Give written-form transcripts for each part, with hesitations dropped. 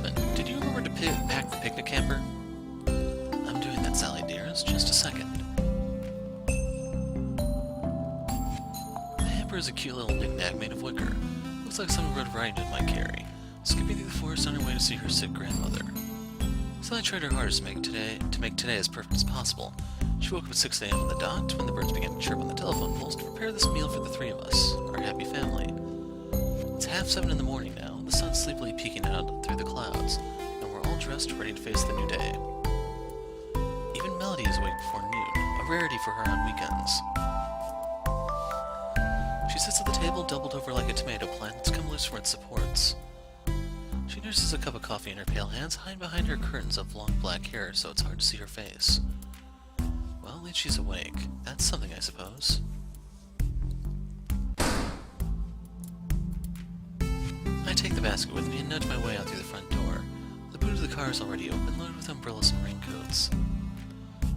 Robin, did you remember to pack the picnic hamper? I'm doing that, Sally dearest. Just a second. The hamper is a cute little knick-knack made of wicker. Looks like someone rode right into it might carry. Skipping through the forest on her way to see her sick grandmother. Sally tried her hardest to make today as perfect as possible. She woke up at 6 a.m. on the dot, when the birds began to chirp on the telephone poles, to prepare this meal for the three of us, our happy family. It's 6:30 in the morning now, the sun sleepily peeking out through the clouds, and we're all dressed ready to face the new day. Even Melody is awake before noon, a rarity for her on weekends. She sits at the table, doubled over like a tomato plant that's come loose from its supports. She nurses a cup of coffee in her pale hands, hiding behind her curtains of long black hair, so it's hard to see her face. Well, at least she's awake. That's something, I suppose. I take the basket with me and nudge my way out through the front door. The boot of the car is already open, loaded with umbrellas and raincoats.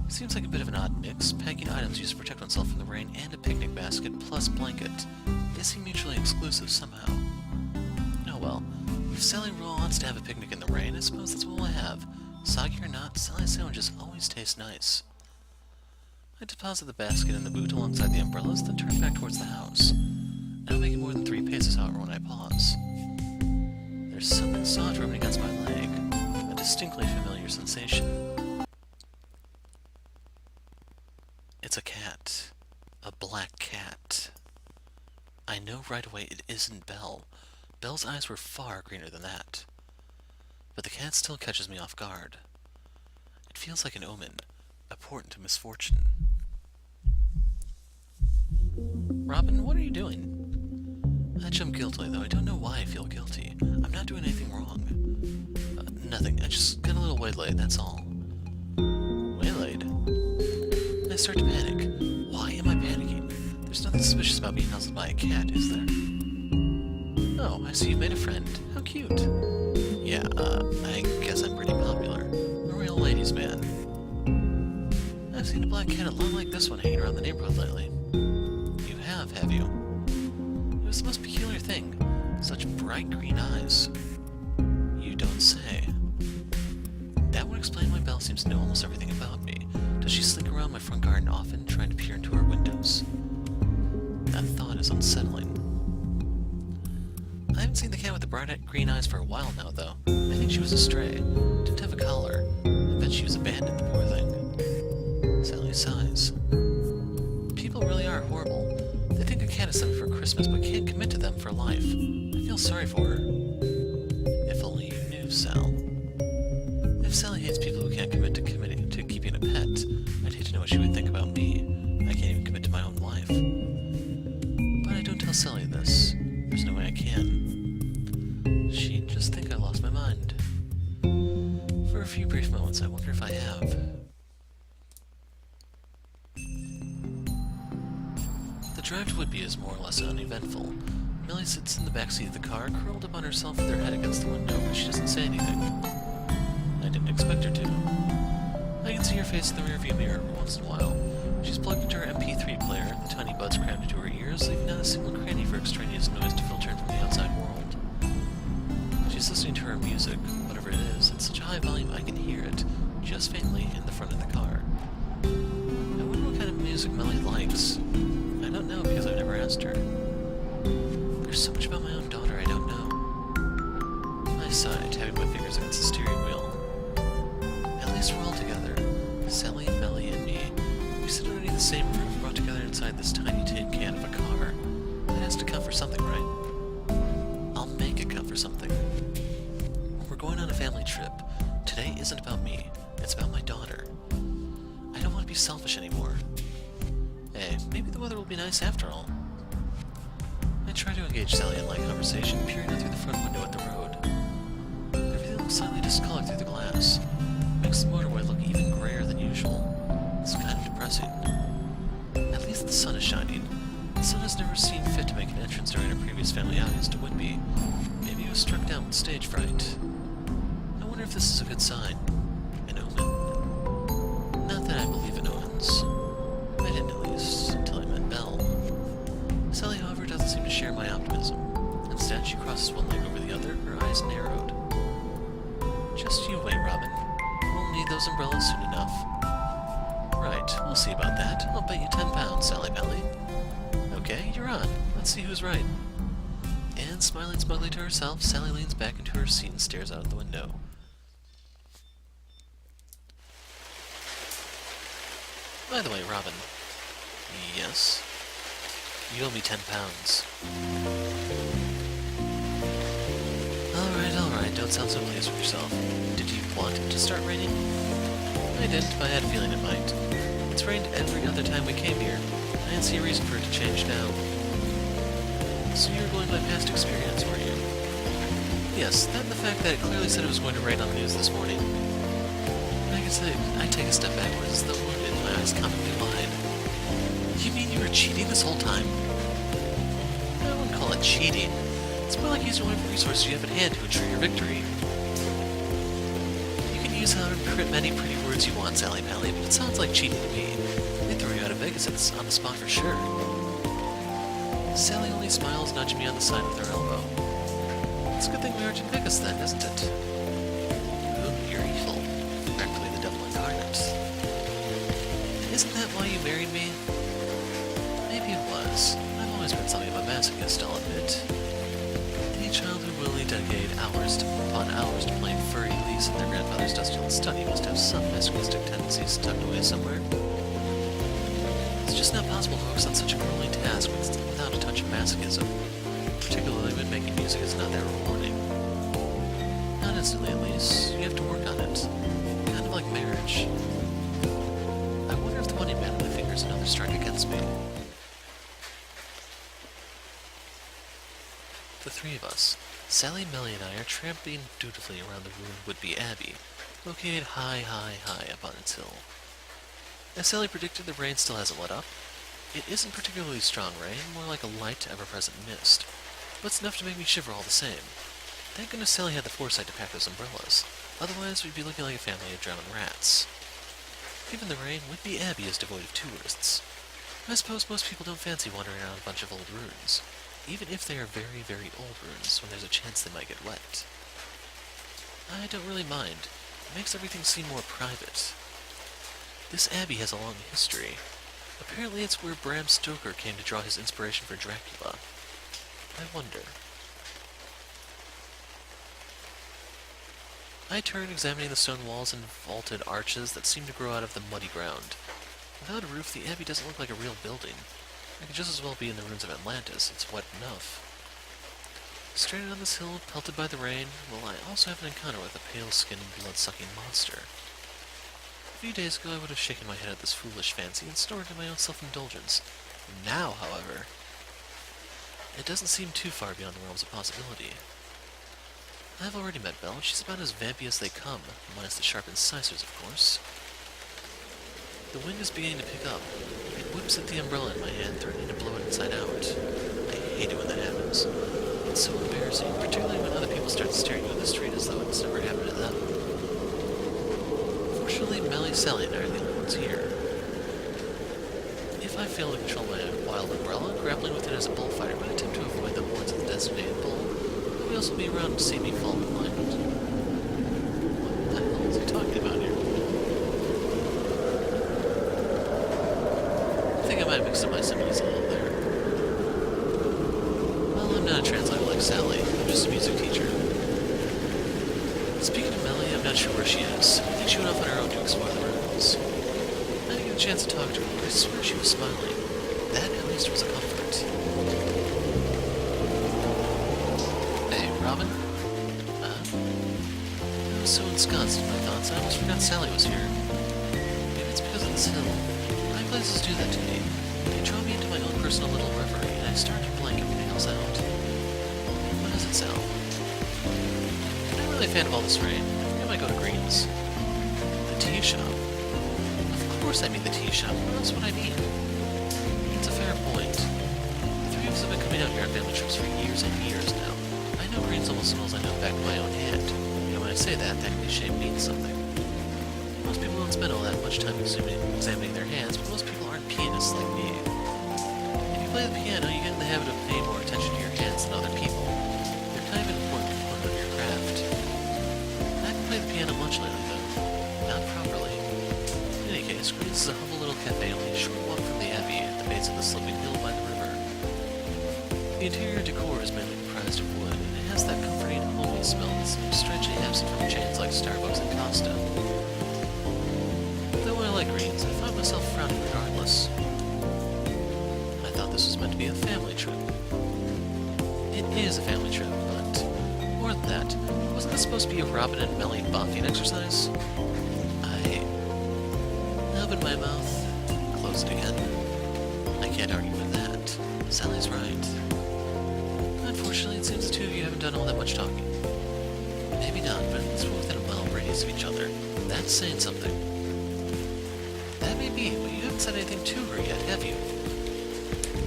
It seems like a bit of an odd mix, packing items used to protect oneself from the rain and a picnic basket plus blanket. They seem mutually exclusive somehow. Oh well. If Sally wants to have a picnic in the rain, I suppose that's what we'll have. Soggy or not, Sally's sandwiches always taste nice. I deposit the basket and the boot alongside the umbrellas, then turn back towards the house. I don't make it more than 3 paces, however, when I pause. There's something soft rubbing against my leg, a distinctly familiar sensation. It's a cat. A black cat. I know right away it isn't Belle. Belle's eyes were far greener than that. But the cat still catches me off guard. It feels like an omen, a portent to misfortune. Robin, what are you doing? I jump guiltily, though I don't know why I feel guilty. I'm not doing anything wrong. Nothing. I just got a little waylaid, that's all. Waylaid? I start to panic. Why am I panicking? There's nothing suspicious about being nuzzled by a cat, is there? Oh, I see you made a friend. How cute. Yeah, I guess I'm pretty popular. A real ladies' man. I've seen a black cat a lot like this one hanging around the neighborhood lately. You have you? It was the most peculiar thing. Such bright green eyes. You don't say. That would explain why Belle seems to know almost everything about me. Does she slink around my front garden often, trying to peer into our windows? That thought is unsettling. I haven't seen the cat with the bright green eyes for a while now, though. I think she was a stray. Didn't have a collar. I bet she was abandoned, the poor thing. Sally sighs. People really are horrible. They think a cat is something for Christmas, but can't commit to them for life. I feel sorry for her. If only you knew, Sal. If Sally hates people who can't commit to keeping a pet, I'd hate to know what she would think about me. I can't even commit to my own life. But I don't tell Sally this. There's no way I can. She'd just think I lost my mind. For a few brief moments, I wonder if I have. The drive to Whitby is more or less uneventful. Millie sits in the back seat of the car, curled up on herself with her head against the window, but she doesn't say anything. I didn't expect her to. I can see her face in the rearview mirror every once in a while. She's plugged into her MP3 player, the tiny buds crammed into her ears, leaving not a single cranny for extraneous noise to filter in from the outside world. She's listening to her music, whatever it is, at such a high volume I can hear it, just faintly, in the front of the car. I wonder what kind of music Melly likes. I don't know because I've never asked her. There's so much about my own daughter I don't know. I sigh, tapping my fingers against the steering wheel. At least we're all together. Sally, Melly, and me. We sit underneath the same roof, brought together inside this tiny tin can of a car. That has to count for something, right? I'll make it count for something. We're going on a family trip. Today isn't about me. It's about my daughter. I don't want to be selfish anymore. Hey, maybe the weather will be nice after all. I try to engage Sally in light conversation, peering out through the front window at the road. Everything looks slightly discolored through the glass. Makes the motorway look even grayer than usual. It's kind of depressing. At least the sun is shining. The sun has never seen fit to make an entrance during our previous family outings to Whitby. Maybe he was struck down with stage fright. I wonder if this is a good sign. An omen. Not that I believe in omens. I didn't, at least, until I met Belle. Sally, however, doesn't seem to share my optimism. Instead, she crosses one leg over the other, her eyes narrowed. those umbrellas soon enough. Right, we'll see about that. I'll bet you 10 pounds, Sally Belly. Okay, you're on. Let's see who's right. And smiling smugly to herself, Sally leans back into her seat and stares out of the window. By the way, Robin. Yes? You owe me 10 pounds. Alright, don't sound so pleased with yourself. Did you want it to start raining? I didn't, but I had a feeling it might. It's rained every other time we came here. I didn't see a reason for it to change now. So you were going by past experience, were you? Yes, that and the fact that it clearly said it was going to rain on the news this morning. I guess I take a step backwards as the wound in my eyes comically wide. You mean you were cheating this whole time? I wouldn't call it cheating. It's more like using whatever resources you have at hand to ensure your victory. You can use however many pretty words you want, Sally Pally, but it sounds like cheating to me. They'd throw you out of Vegas on the spot for sure. Sally only smiles, nudging me on the side with her elbow. It's a good thing we aren't in Vegas then, isn't it? Ooh, you're evil. Practically the devil incarnate. Isn't that why you married me? Maybe it was. I've always been something of a masochist, I'll admit. Any child who willingly dedicated hours upon hours to playing furry lease in their grandfather's dusty study must have some masochistic tendencies tucked away somewhere. It's just not possible to focus on such a grueling task without a touch of masochism, particularly when making music is not that rewarding. Not instantly, at least. You have to work on it. Kind of like marriage. I wonder if the money man on my finger is another strike against me. The three of us, Sally, Melly, and I, are tramping dutifully around the ruined Whitby Abbey, located high up on its hill. As Sally predicted, the rain still hasn't let up. It isn't particularly strong rain, more like a light, ever-present mist, but it's enough to make me shiver all the same. Thank goodness Sally had the foresight to pack those umbrellas, otherwise we'd be looking like a family of drowning rats. Given the rain, Whitby Abbey is devoid of tourists. I suppose most people don't fancy wandering around a bunch of old ruins, even if they are very, very old ruins when there's a chance they might get wet. I don't really mind. It makes everything seem more private. This abbey has a long history. Apparently it's where Bram Stoker came to draw his inspiration for Dracula. I wonder. I turn, examining the stone walls and vaulted arches that seem to grow out of the muddy ground. Without a roof, the abbey doesn't look like a real building. It could just as well be in the ruins of Atlantis. It's wet enough. Stranded on this hill, pelted by the rain, well, I also have an encounter with a pale-skinned, blood-sucking monster. A few days ago I would have shaken my head at this foolish fancy and snorted in my own self-indulgence. Now, however, it doesn't seem too far beyond the realms of possibility. I've already met Belle. She's about as vampy as they come, minus the sharp incisors, of course. The wind is beginning to pick up. It whips at the umbrella in my hand, threatening to blow it inside out. I hate it when that happens. It's so embarrassing, particularly when other people start staring you in the street as though it's never happened to them. Fortunately, Melly, Sally, and I are the only ones here. If I fail to control my wild umbrella, grappling with it as a bullfighter might attempt to avoid the horns of the designated bull, but we also be around to see me fall in alignment. What the hell is he talking about here? I think I might have mixed up my similes a little there. Well, I'm not a translator like Sally. I'm just a music teacher. Speaking of Melly, I'm not sure where she is. I think she went off on her own to explore the ruins. I didn't get a chance to talk to her, but I swear she was smiling. That, at least, was a comfort. Hey, Robin? I was so ensconced in my thoughts, I almost forgot Sally was here. Maybe it's because of this hill. High places do that to me. They draw me into my own personal little reverie, and I start to blank everything else out. What does it sound? I'm not really a fan of all this rain. I think I might go to Green's. The tea shop. Of course I mean the tea shop. What else would I mean? It's a fair point. The three of us have been coming out here on family trips for years and years now. I know Green's almost smells like I'm back in my own hand. You know, when I say that, that cliche means something. Most people don't spend all that much time examining their hands, but most people aren't pianists like me. If you play the piano, you get in the habit of paying more attention to your hands than other people. They're kind of an important component of your craft. I haven't played the piano much lately, though. Not properly. This is a humble little cafe only a short walk from the Abbey at the base of the sloping hill by the river. The interior decor is mainly comprised of wood, and it has that comforting, homey smell that seems strangely absent from chains like Starbucks and Costa. Though I like greens, I find myself frowning regardless. I thought this was meant to be a family trip. It is a family trip, but more than that, wasn't this supposed to be a Robin and Melly bonding exercise? I opened my mouth, closed it again. I can't argue with that. Sally's right. Unfortunately, it seems the two of you haven't done all that much talking. Maybe not, but at least we're within a mile radius of each other. That's saying something. That may be, but you haven't said anything to her yet, have you?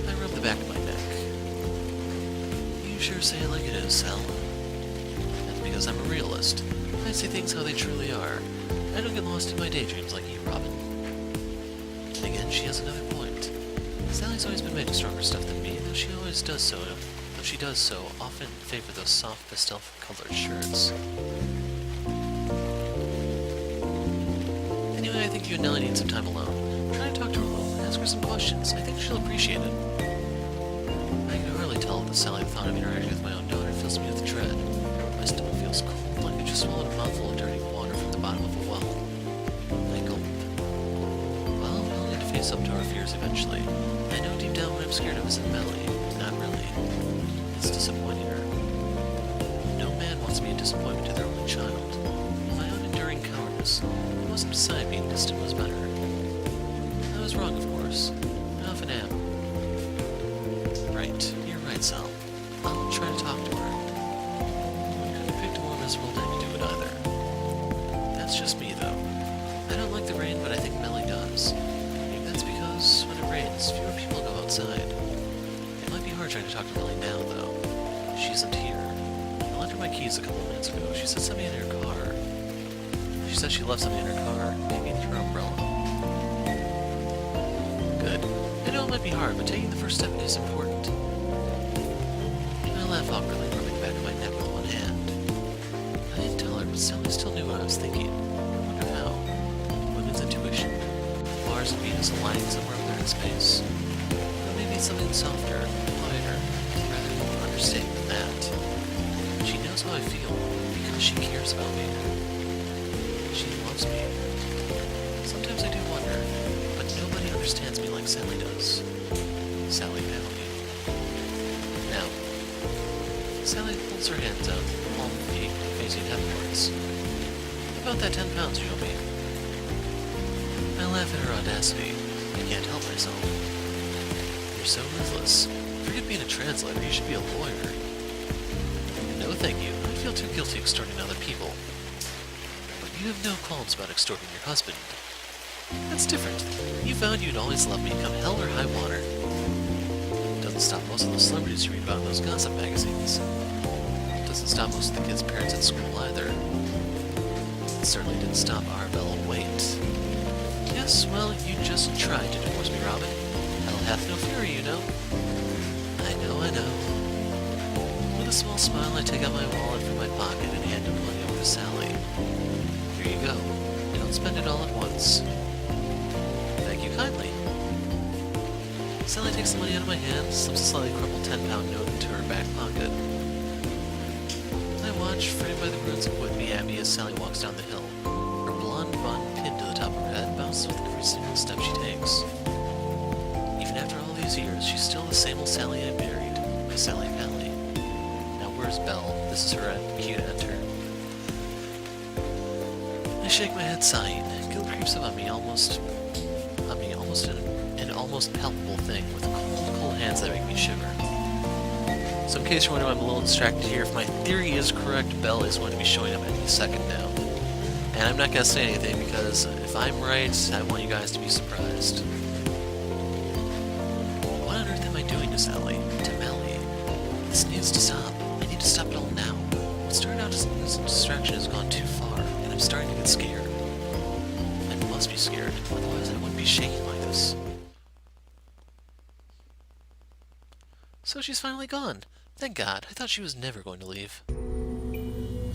I rubbed the back of my neck. You sure say it like it is, Sal. That's because I'm a realist. I see things how they truly are. I don't get lost in my daydreams like you, Robin. And again, she has another point. Sally's always been made of stronger stuff than me, though she does so often favor those soft pastel-colored shirts. Anyway, I think you and Nellie need some time alone. Try to talk to her alone, ask her some questions. I think she'll appreciate it. I can hardly tell that Sally thought of interacting with my own daughter fills me with dread. My stomach feels cold, like I just swallowed a mouthful of dirty water from the bottom of a well. I gulp. Well, we'll need to face up to our fears eventually. I know deep down what I'm scared of isn't Melly. Not really. It's disappointing her. No man wants to be a disappointment to their only child. My own enduring cowardice. I wasn't decided being distant was better. I was wrong, of course. I often am. Right. You're right, Sal. I'll try to talk to her. I couldn't pick a more miserable day to do it either. That's just me, though. I don't like the rain, but I think Melly does. Maybe that's because when it rains, fewer people go outside. It might be hard trying to talk to Melly now, though. She isn't here. I left her my keys a couple of minutes ago. She said something in her car. She said she left something in her car, maybe in her umbrella. Good. I know it might be hard, but taking the first step is important. I laugh awkwardly, rubbing the back of my neck with one hand. I didn't tell her, but Sally still knew what I was thinking. I wonder how. Women's intuition. Mars and Venus aligning somewhere up there in space. Or maybe something softer, quieter, rather more understated than that. She knows how I feel, because she cares about me. She loves me. Sometimes I do wonder, but nobody understands me like Sally does. Sally Pally. Now, Sally pulls her hands out, palm feet, facing heavenwards. About that 10 pounds you owe me. I laugh at her audacity. I can't help myself. You're so ruthless. Forget being a translator, you should be a lawyer. No thank you, I feel too guilty extorting other people. But you have no qualms about extorting your husband. That's different. You vowed you'd always love me, come hell or high water. Doesn't stop most of the celebrities you read about in those gossip magazines. Doesn't stop most of the kids' parents at school either. It certainly didn't stop Arabella Waite. Yes, well, you just tried to divorce me, Robin. Hell hath no fury, you know. I know. With a small smile, I take out my wallet from my pocket and hand the money over to Sally. Here you go. You don't spend it all at once. Thank you kindly. Sally takes the money out of my hand, slips a slightly crumpled 10-pound note into her back pocket. I watch, framed by the ruins of Whitby Abbey, as Sally walks down the hill. Her blonde bun pinned to the top of her head bounces with every single step she takes. Even after all these years, she's still the same old Sally I married, my Sally Pally. Now where's Belle? This is her cue to enter. I shake my head sighing. Guilt creeps up on me almost an almost palpable thing with cold hands that make me shiver. So in case you're wondering, I'm a little distracted here. If my theory is correct, Belle is going to be showing up any second now. And I'm not going to say anything because if I'm right, I want you guys to be surprised. What on earth am I doing to Sally? To Melly? This needs to stop. I need to stop it all now. What started out as a distraction has gone too far, and I'm starting to get scared. I must be scared, otherwise I wouldn't be shaking like this. So she's finally gone. Thank God, I thought she was never going to leave.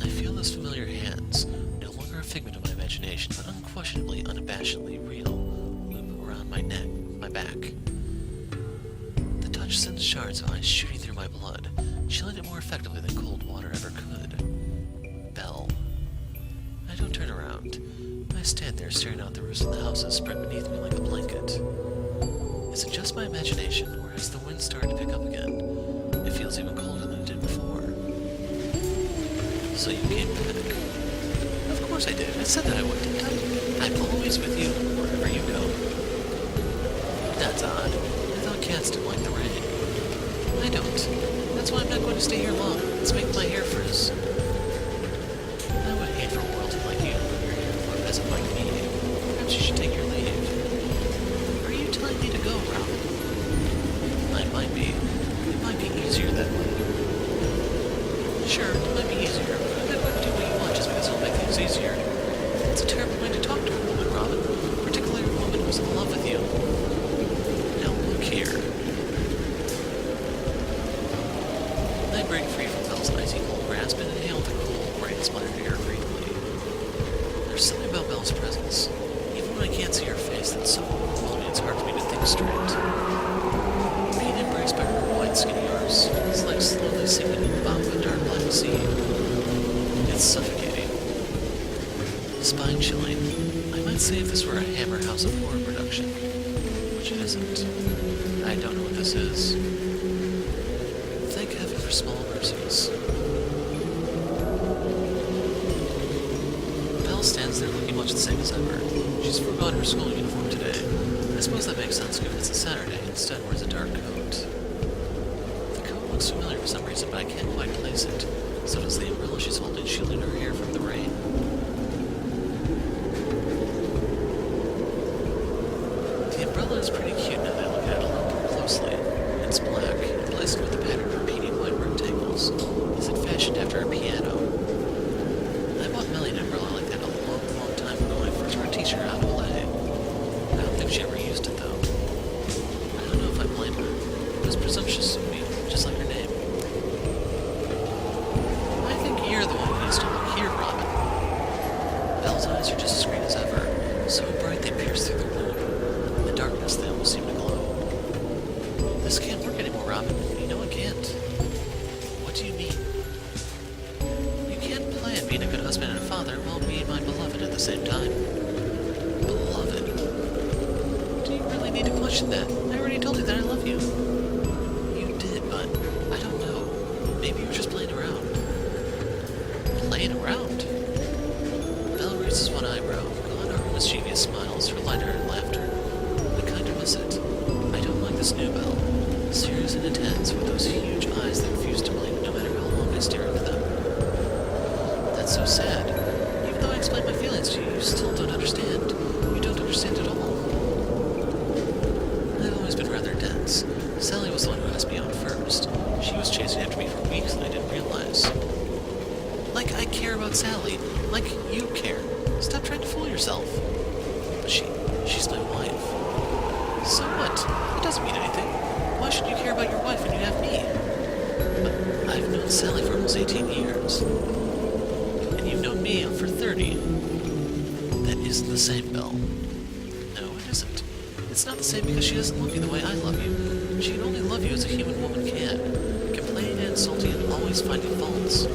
I feel those familiar hands, no longer a figment of my imagination, but unquestionably, unabashedly real, my neck, my back. The touch sends shards of ice shooting through my blood, chilling it more effectively than cold water ever could. Belle. I don't turn around. I stand there staring out the roofs of the houses spread beneath me like a blanket. Is it just my imagination, or has the wind started to pick up again? It feels even colder than it did before. So you came back. Of course I did. I said that I would, didn't I? I'm always with you, wherever you go. That's odd. I thought cats didn't like the rain. I don't. That's why I'm not going to stay here long. It's making my hair frizz. I would hate for royalty like you to put your hair for a peasant like me. Perhaps you should take your leave. Are you telling me to go, Robin? I might be. It might be easier that way. Sure, it might be easier, but I'm not going to do what you want just because it'll make things easier. It's a terrible way to talk to a woman, Robin, particularly a woman who's in love with you. Now look here. I break free from Belle's icy cold grasp and inhale the cool, rain-splattered air greedily. There's something about Belle's presence. Even when I can't see her face, that's so overwhelming it's hard for me to think straight. Being embraced by her white skinny arms is like slowly sinking in the bottom of a dark black sea. It's suffocating. Spine-chilling. I might say if this were a Hammer House of Horror production. Which it isn't. I don't know what this is. Thank heaven for small mercies. Belle stands there looking much the same as ever. She's forgotten her school uniform today. I suppose that makes sense given it's a Saturday and instead wears a dark coat. The coat looks familiar for some reason, but I can't quite place it. So does the umbrella she's holding, shielding her hair from the rain. The umbrella is pretty cute now that I look at it a little more closely. It's black, and placed with the pattern of repeating white rectangles. Is it fashioned after a piano? I bought Millie an umbrella like that a long, long time ago when I first heard teaching her how to play. I don't think she ever used it, though. I don't know if I blame her. It was presumptuous of me, just like her name. I think you're the one who needs to look here, Robin. Belle's eyes are just as green as ever, so bright they pierce through the gloom. In the darkness, they almost seem to glow. This can't work anymore, Robin. You know it can't. What do you mean? You can't plan being a good husband and a father while being my beloved at the same time. Beloved? Do you really need to question that? I already told you that I love you. You did, but I don't know. Maybe you were just playing around. Playing around? Belle raises one eyebrow. Gone are her mischievous smiles, her light-hearted laughter. I kind of miss it. I don't like this new Belle. Serious and intense, with those huge eyes that refuse to blink no matter how long I stare into them. That's so sad. Even though I explain my feelings to you, you still don't understand. You don't understand at all. I've always been rather dense. Sally was the one who asked me out first. She was chasing after me for weeks and I didn't realize. Like I care about Sally. Like you care. Stop trying to fool yourself. But she's my wife. So what? It doesn't mean anything. Why should you care about your wife when you have me? But I've known Sally for almost 18 years. And you've known me for 30. That isn't the same, Belle. No, it isn't. It's not the same because she doesn't love you the way I love you. She can only love you as a human woman can. Complaining and insulting and always finding faults.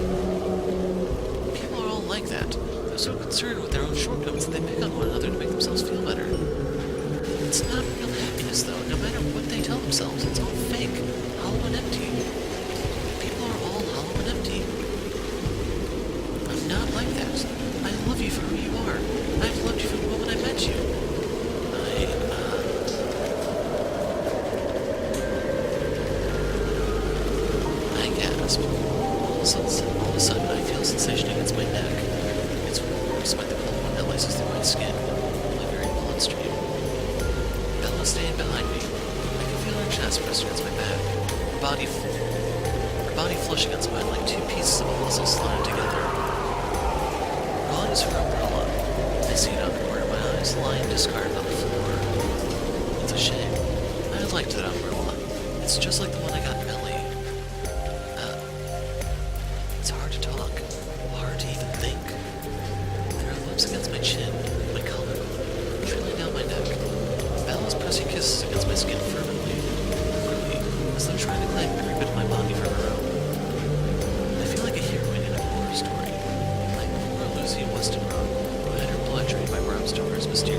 People are all like that. They're so concerned with their own shortcomings that they pick on one another to make themselves feel better. It's not real happiness, though. No matter what they tell themselves, it's all fake, hollow and empty. People are all hollow and empty. I'm not like that. I love you for who you are. I've loved you from the moment I met you. I gasp. All of a sudden, I feel a sensation against my neck. It's worse by the cold wind that laces through my skin, my very bloodstream. Bella's staying behind me. I can feel her chest pressed against my back. Her body flush against mine like two pieces of a puzzle slotted together. Gone is her umbrella. I see it out the corner of my eyes, lying discarded on the floor. It's a shame. I liked that umbrella. It's just like the one I got Millie. It's hard to talk. Hard to even think. There are lips against my chin, my collarbone, trailing down my neck. Bella's pressed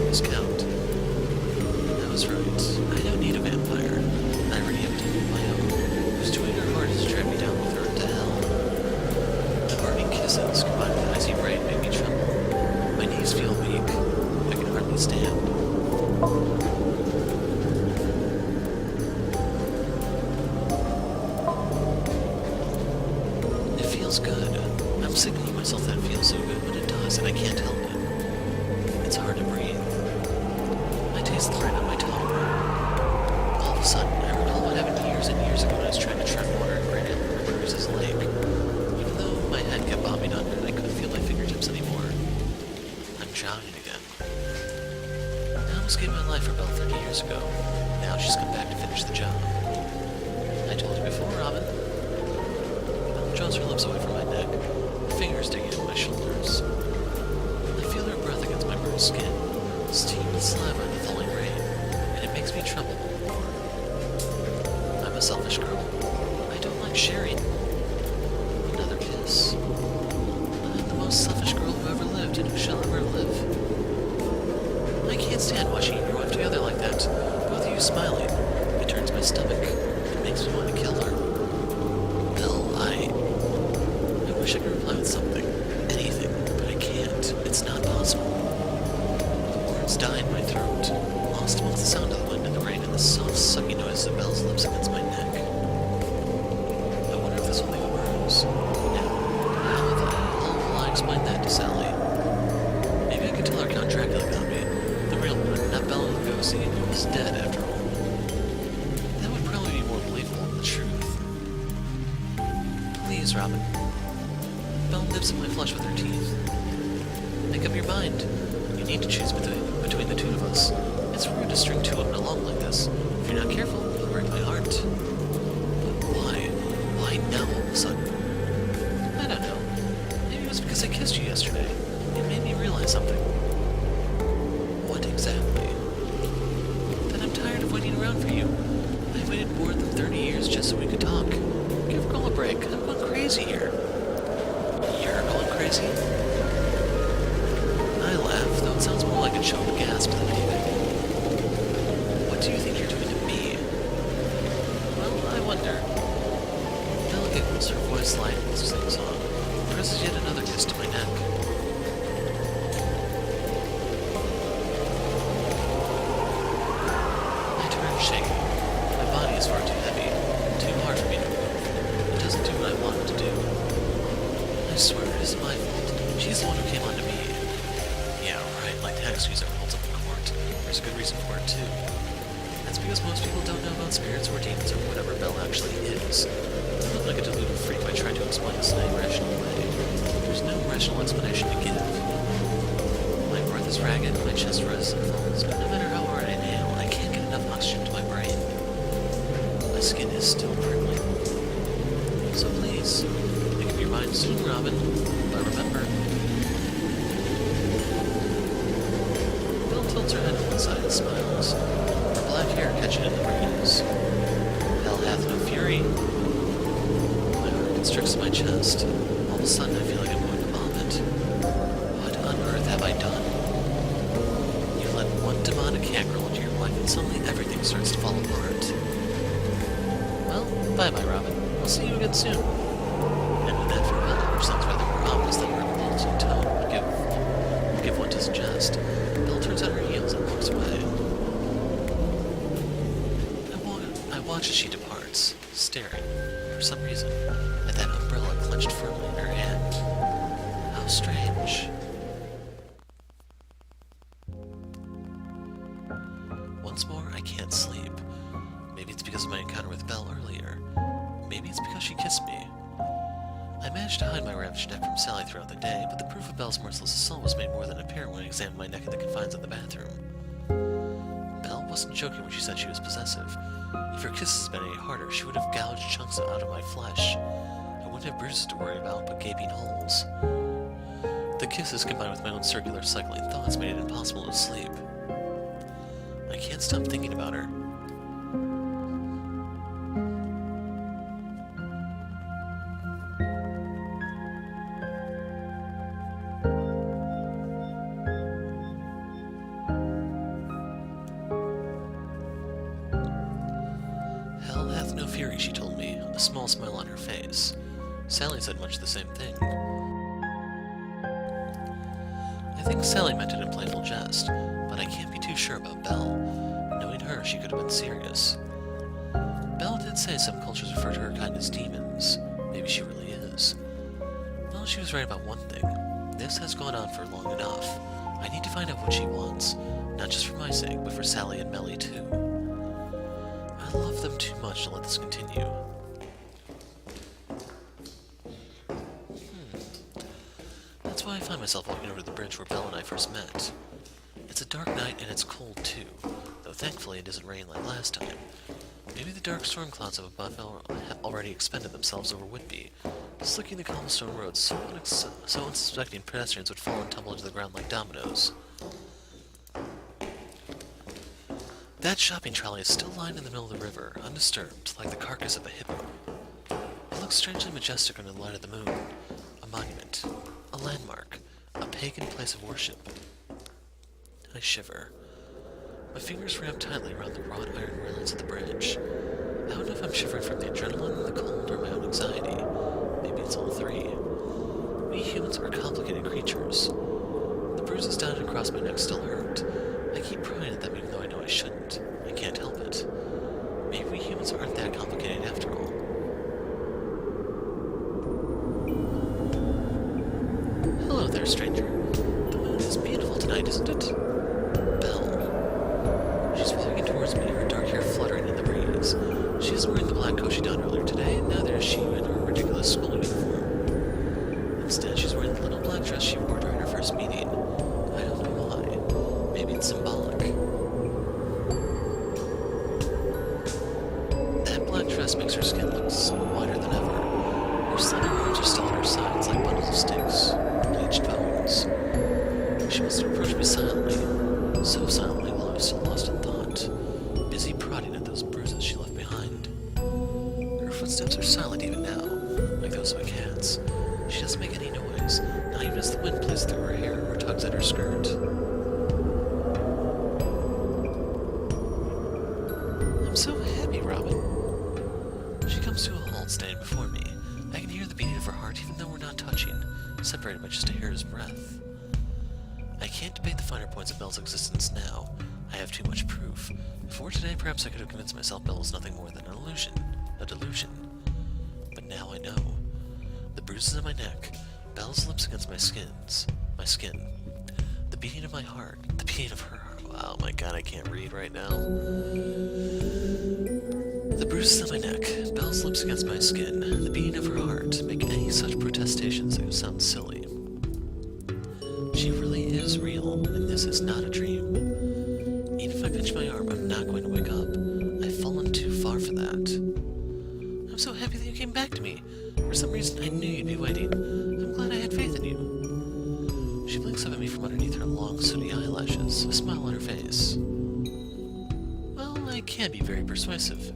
lose count. I was right. I don't need a vampire. I already have two of my own, who's doing her hardest to drag me down with her into hell. The burning kisses, combined with icy rain, make me tremble. My knees feel weak. I can hardly stand. It feels good. I'm signaling myself that it feels so good, but it does, and I can't help it. It's hard to breathe. I taste the rain on my tongue. All of a sudden, I recall what happened years and years ago when I was trying to tread water in Great River's Lake. Even though my head kept bobbing under and I couldn't feel my fingertips anymore. I'm drowning again. I almost gave my life for Belle 30 years ago. Now she's come back to finish the job. I told you before, Robin. Belle draws her lips away from my neck, her fingers digging into my shoulders. I feel her breath against my burned skin, steam and saliva in the falling rain, and it makes me tremble more. I'm a selfish girl. I don't like sharing. Another kiss. I'm the most selfish girl who ever lived and who shall ever live. I can't stand watching you and your wife together like that. Both of you smiling. It turns my stomach. It makes me want to kill her. Belle, I wish I could reply with something. Anything. But I can't. It's not possible. The words die in my throat, lost amongst the sound of the wind and the rain and the soft, sucky noises of Belle's lips against my neck. I wonder if this will leave a bruise. Now, how the hell will I explain that to Sally? Maybe I could tell her Count Dracula got me. The real one, not Bella Lugosi, who was dead after all. That would probably be more believable than the truth. Please, Robin. Belle nips at my flesh with her teeth. Make up your mind. You need to choose between the two of us. It's rude to string two women along like this. If you're not careful, you'll break my heart. But why? Why now all of a sudden? I don't know. Maybe it was because I kissed you yesterday. It made me realize something. What exactly? That I'm tired of waiting around for you. I've waited more than 30 years just so we could talk. Give a girl a break. I'm going crazy here. You're going crazy? I laugh, though it sounds more like a choked gasp than anything. What do you think you're doing to me? Well, I wonder. Belle giggles, her voice light and sing-song, presses yet another kiss to my neck. I turn shaking. My body is far too heavy, too hard for me to move. It doesn't do what I want it to do. I swear it isn't my fault. She's the one who came on to me. Yeah, right, like that excuse ever holds up in court. There's a good reason for it, too. That's because most people don't know about spirits or demons or whatever Belle actually is. I look like a deluded freak by trying to explain this in a rational way. There's no rational explanation to give. My breath is ragged, my chest rises and falls, but no matter how hard I inhale, I can't get enough oxygen to my brain. My skin is still prickling. So please, make up your mind soon, Robin. But remember... Belle tilts her head to one side and smiles, her black hair catching in the breeze. Hell hath no fury. My heart constricts my chest. All of a sudden I feel like I'm going to vomit. What on earth have I done? You let one demonic cat girl into your life and suddenly everything starts to fall apart. Well, bye-bye, Robin. I'll see you again soon. And with that farewell, which sounds rather more ominous than her lilting tone would give one to suggest, Belle turns on her heels and walks away. I watch as she departs, staring, for some reason, at that umbrella clenched firmly in her hand. How strange. Once more, I can't sleep. Maybe it's because of my encounter with Belle earlier. Maybe it's because she kissed me. I managed to hide my ravaged neck from Sally throughout the day, but the proof of Belle's merciless assault was made more than apparent when I examined my neck in the confines of the bathroom. Belle wasn't joking when she said she was possessive. If her kisses had been any harder, she would have gouged chunks out of my flesh. I wouldn't have bruises to worry about, but gaping holes. The kisses, combined with my own circular cycling thoughts, made it impossible to sleep. I can't stop thinking about her. no fury, she told me, a small smile on her face. Sally said much the same thing. I think Sally meant it in playful jest, but I can't be too sure about Belle. Knowing her, she could have been serious. Belle did say some cultures refer to her kind as demons. Maybe she really is. Well, she was right about one thing. This has gone on for long enough. I need to find out what she wants, not just for my sake, but for Sally and Melly too. I love them too much to let this continue. That's why I find myself walking over the bridge where Belle and I first met. It's a dark night and it's cold too, though thankfully it doesn't rain like last time. Maybe the dark storm clouds up above have already expended themselves over Whitby, slicking the cobblestone roads so unsuspecting pedestrians would fall and tumble into the ground like dominoes. That shopping trolley is still lying in the middle of the river, undisturbed, like the carcass of a hippo. It looks strangely majestic under the light of the moon. A monument. A landmark. A pagan place of worship. I shiver. My fingers wrap tightly around the wrought iron railings of the bridge. I don't know if I'm shivering from the adrenaline, the cold, or my own anxiety. Maybe it's all three. We humans are complicated creatures. The bruises down and across my neck still hurt. I keep prying at them even though I know I shouldn't. I can't help it. Maybe we humans aren't that complicated after all. Hello there, stranger. The moon is beautiful tonight, isn't it? Belle. She's walking towards me, her dark hair fluttering in the breeze. She isn't wearing the black coat she donned earlier today, and neither is she in her ridiculous school uniform. Instead, she's wearing the little black dress she wore during her first meeting. I don't know why. Maybe it's symbolic. That black dress makes her skin look whiter than ever. Her slender arms are still at her sides like bundles of sticks, bleached bones. She must have approached me silently, so silently while I was still lost in thought, busy prodding at those bruises she left behind. Her footsteps are silent even now, like those of a cat's. She doesn't make any noise, not even as the wind plays through her hair or tugs at her skirt. I'm so happy, Robin. She comes to a halt, standing before me. I can hear the beating of her heart even though we're not touching, separated by just a hair's breadth. I can't debate the finer points of Belle's existence now. I have too much proof. Before today, perhaps I could have convinced myself Belle was nothing more than an illusion, a delusion. But now I know. The bruises on my neck, Belle's lips against my skin, the beating of my heart, the beating of her heart. Oh my god, I can't read right now. The bruises on my neck, Belle's lips against my skin, the beating of her heart, make any such protestations that would sound silly. She really is real, and this is not a dream. Even if I pinch my arm, I'm not going to wake up. I've fallen too far for that. I'm so happy that you came back to me. For some reason, I knew you'd be waiting. I'm glad I had faith in you. She blinks up at me from underneath her long, sooty eyelashes, a smile on her face. Well, I can be very persuasive.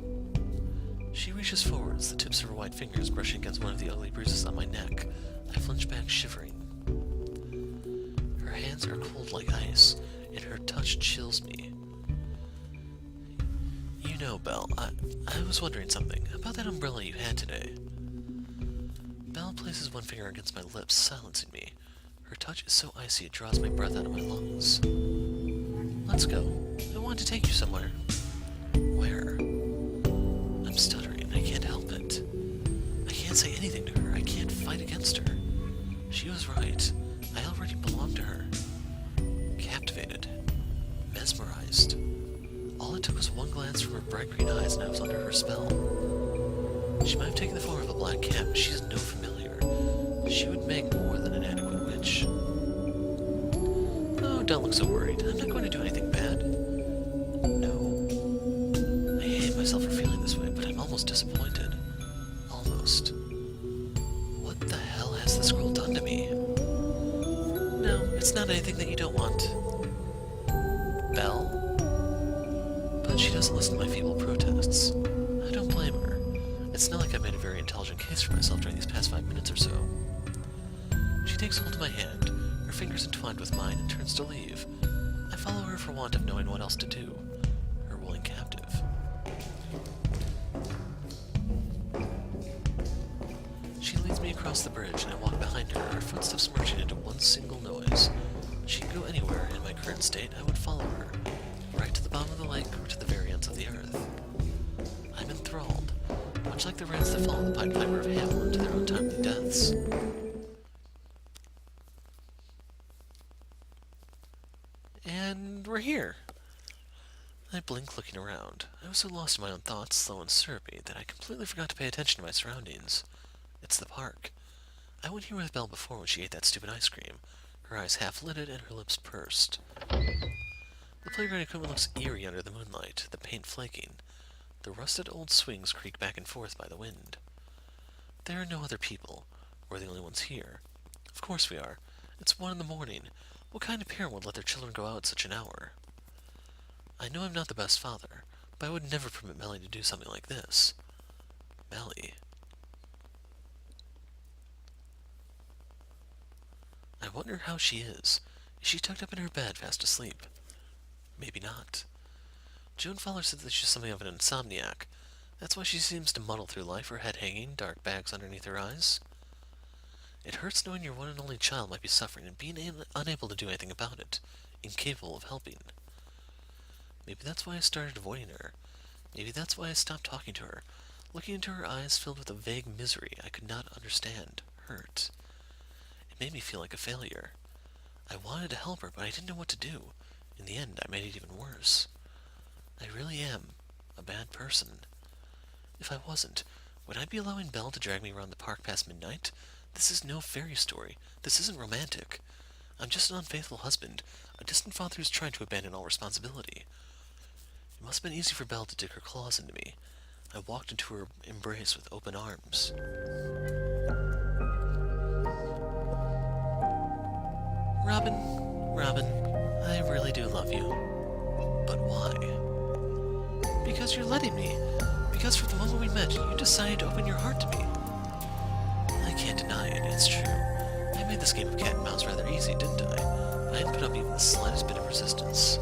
She reaches forwards, the tips of her white fingers brushing against one of the ugly bruises on my neck. I flinch back, shivering. Her hands are cold like ice, and her touch chills me. You know, Belle, I was wondering something about that umbrella you had today. Belle places one finger against my lips, silencing me. Her touch is so icy it draws my breath out of my lungs. Let's go. I want to take you somewhere. Where? I'm stuttering. I can't help it. I can't say anything to her. I can't fight against her. She was right. I already belonged to her. Captivated. Mesmerized. All it took was one glance from her bright green eyes and I was under her spell. She might have taken the form of a black cat, but she is no familiar. She would make more than an adequate witch. Oh, don't look so worried. I'm not going to do anything bad. No. I hate myself for feeling this way, but I'm almost disappointed. Almost. What the hell has this girl done to me? No, it's not anything that you don't want. Belle? But she doesn't listen to my feeble protests. I don't blame her. It's not like I made a very intelligent case for myself during these past 5 minutes or so. She takes hold of my hand, her fingers entwined with mine, and turns to leave. I follow her for want of knowing what else to do. Her willing captive. me across the bridge, and I walked behind her, our footsteps merging into one single noise. She could go anywhere. In my current state, I would follow her, right to the bottom of the lake or to the very ends of the earth. I'm enthralled, much like the rats that follow the Pied Piper of Hamelin to their untimely deaths. And we're here. I blinked, looking around. I was so lost in my own thoughts, slow and syrupy, that I completely forgot to pay attention to my surroundings. It's the park. I went here with Belle before when she ate that stupid ice cream, her eyes half-lidded and her lips pursed. The playground equipment looks eerie under the moonlight, the paint flaking. The rusted old swings creak back and forth by the wind. There are no other people. We're the only ones here. Of course we are. It's 1 in the morning. What kind of parent would let their children go out at such an hour? I know I'm not the best father, but I would never permit Melly to do something like this. Melly. I wonder how she is. Is she tucked up in her bed, fast asleep? Maybe not. Joan Fowler said that she's something of an insomniac. That's why she seems to muddle through life, her head hanging, dark bags underneath her eyes. It hurts knowing your one and only child might be suffering and being unable to do anything about it, incapable of helping. Maybe that's why I started avoiding her. Maybe that's why I stopped talking to her, looking into her eyes filled with a vague misery I could not understand, hurt. It made me feel like a failure. I wanted to help her, but I didn't know what to do. In the end, I made it even worse. I really am a bad person. If I wasn't, would I be allowing Belle to drag me around the park past midnight? This is no fairy story. This isn't romantic. I'm just an unfaithful husband, a distant father who's trying to abandon all responsibility. It must have been easy for Belle to dig her claws into me. I walked into her embrace with open arms. Robin, I really do love you. But why? Because you're letting me. Because from the moment we met, you decided to open your heart to me. I can't deny it, it's true. I made this game of cat and mouse rather easy, didn't I? I didn't put up even the slightest bit of resistance.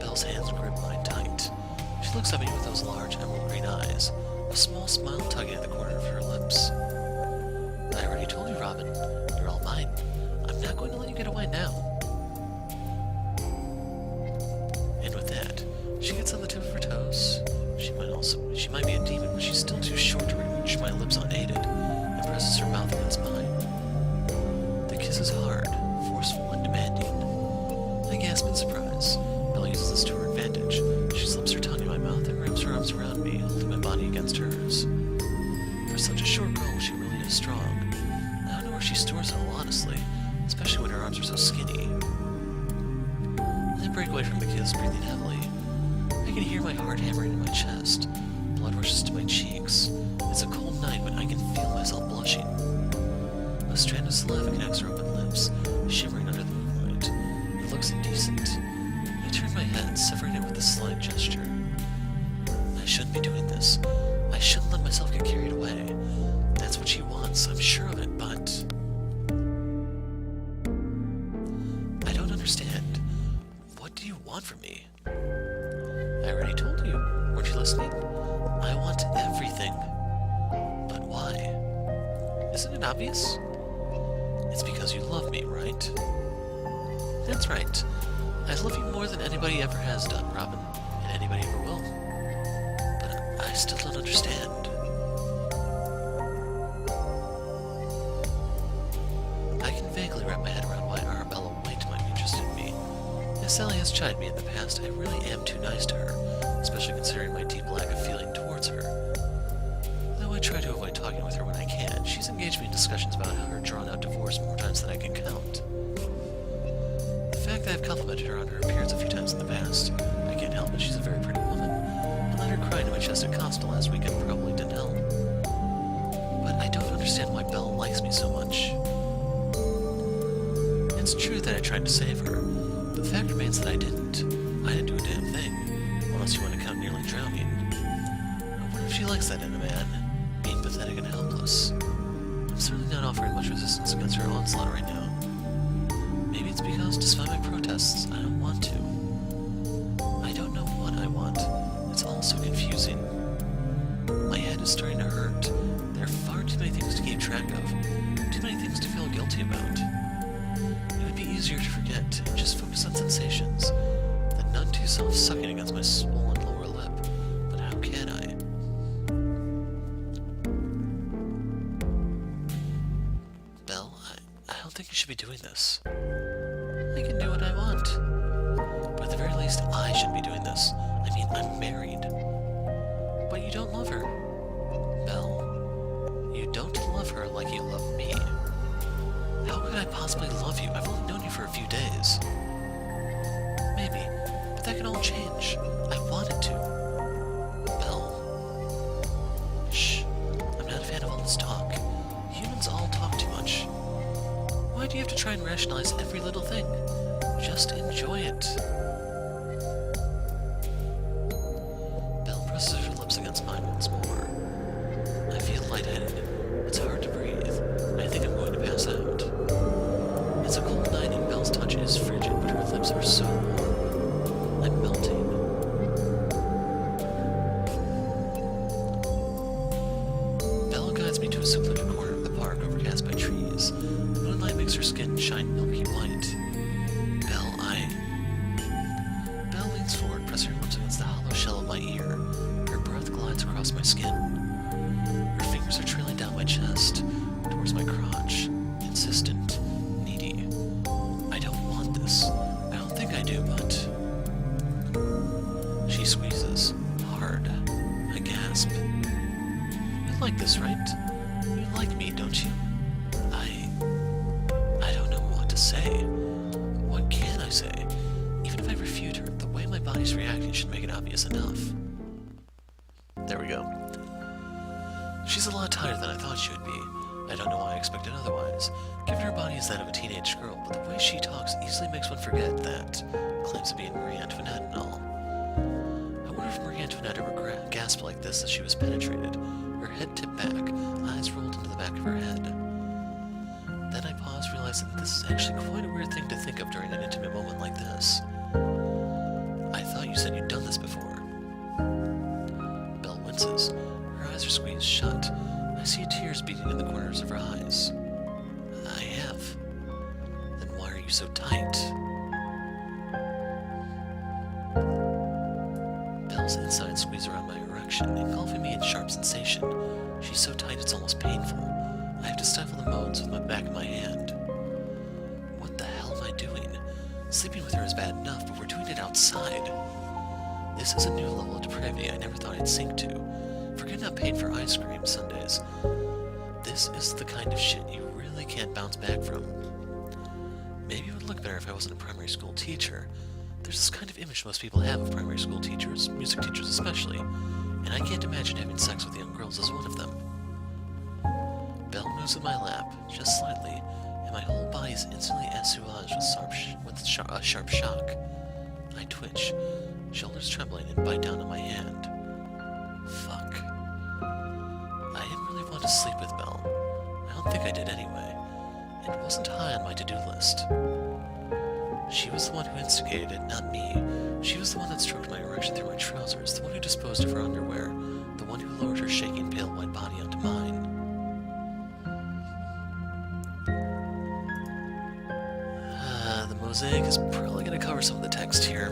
Belle's hands grip mine tight. She looks at me with those large emerald green eyes, a small smile tugging at the corner of her lips. I already told you, Robin. You're all mine. I'm not going to let you get away now. And with that, she gets on the tip of her toes. She might be a demon, but she's still too short to reach my lips unaided, and presses her mouth against mine. The kiss is hard, forceful, and demanding. I gasp in surprise. Belle uses this to her advantage. She slips her tongue in my mouth and wraps her arms around me, holding my body against hers. For such a short girl, she really is strong. I don't know where she stores it all, honestly, especially when her arms are so skinny. I break away from the kiss, breathing heavily. I can hear my heart hammering in my chest. Blood rushes to my cheeks. It's a cold night, but I can feel myself blushing. A strand of saliva connects her open lips, shimmering under the moonlight. It looks indecent. I turn my head, severing it with a slight gesture. I shouldn't be doing this. I shouldn't let myself get carried away. That's what she wants, I'm sure of it, but... I don't understand. What do you want from me? I already told you. Weren't you listening? I want everything. But why? Isn't it obvious? It's because you love me, right? That's right. I love you more than anybody ever has done, Robin. And anybody ever will. But I still don't understand. I can vaguely wrap my head around why Arabella White might be interested in me. As Sally has chided me in the past, I really am too nice to her, especially considering my deep lack of feeling towards her. Though I try to avoid talking with her when I can, she's engaged me in discussions about her drawn-out divorce more times than I can count. The fact that I've complimented her on her appearance a few times in the past, I can't help it, she's a very pretty woman, and let her cry into my chest at Costa last weekend probably didn't help. But I don't understand why Belle likes me so much. It's true that I tried to save her, but the fact remains that I didn't. I didn't do a damn thing, unless you want to count nearly drowning. I wonder if she likes that in a man, being pathetic and helpless. I'm certainly not offering much resistance against her onslaught right now. Maybe it's because, despite my protests, I don't want to. I don't know what I want. It's all so confusing. My head is starting to hurt. There are far too many things myself sucking against my swollen lower lip, but how can I? Belle, I don't think you should be doing this. I can do what I want. But at the very least, I shouldn't be doing this. I mean, I'm married. But you don't love her. Belle, you don't love her like you love me. How could I possibly love you? I've only known you for a few days. Maybe, but that can all change. I want it to. Belle. Shh. I'm not a fan of all this talk. Humans all talk too much. Why do you have to try and rationalize every little thing? Just enjoy it. Belle presses her lips against mine once more. I feel lightheaded. It's hard to breathe. I think I'm going to pass out. It's a cold night and Belle's touch is frigid, but her lips are so warm. I'm melting. Belle guides me to a secluded corner of the park overcast by trees. The moonlight makes her skin shine milky white. Belle leans forward, pressing her lips against the hollow shell of my ear. Her breath glides across my skin. Her fingers are trailing down my chest, towards my crotch, insistent, needy. I don't want this. I don't think I do, but... She squeezes. Hard. I gasp. You like this, right? You like me, don't you? I don't know what to say. What can I say? Even if I refute her, the way my body's reacting should make it obvious enough. There we go. She's a lot tighter than I thought she would be. I don't know why I expected otherwise, given her body is that of a teenage girl, but the way she talks easily makes one forget that claims to be Marie Antoinette and all. I wonder if Marie Antoinette ever gasped like this as she was penetrated. Her head tipped back, eyes rolled into the back of her head. Then I paused, realizing that this is actually quite a weird thing to think of during an intimate moment like this. I thought you said you'd done this before. Belle winces. Her eyes are squeezed shut. I see tears beating in the corners of her eyes. I have. Then why are you so tight? Belle's insides squeeze around my erection, engulfing me in sharp sensation. She's so tight it's almost painful. I have to stifle the moans with my back of my hand. What the hell am I doing? Sleeping with her is bad enough, but we're doing it outside. This is a new level of depravity I never thought I'd sink to. Forget not paying for ice cream Sundays. This is the kind of shit you really can't bounce back from. Maybe it would look better if I wasn't a primary school teacher. There's this kind of image most people have of primary school teachers, music teachers especially, and I can't imagine having sex with young girls as one of them. Belle moves in my lap, just slightly, and my whole body is instantly assuaged with a sharp shock. I twitch, shoulders trembling, and bite down on my hand. Fuck. I didn't really want to sleep with Belle. I don't think I did anyway. It wasn't high on my to-do list. She was the one who instigated it, not me. She was the one that stroked my erection through my trousers, the one who disposed of her underwear, the one who lowered her shaking, pale white body onto mine. The mosaic is probably going to cover some of the text here.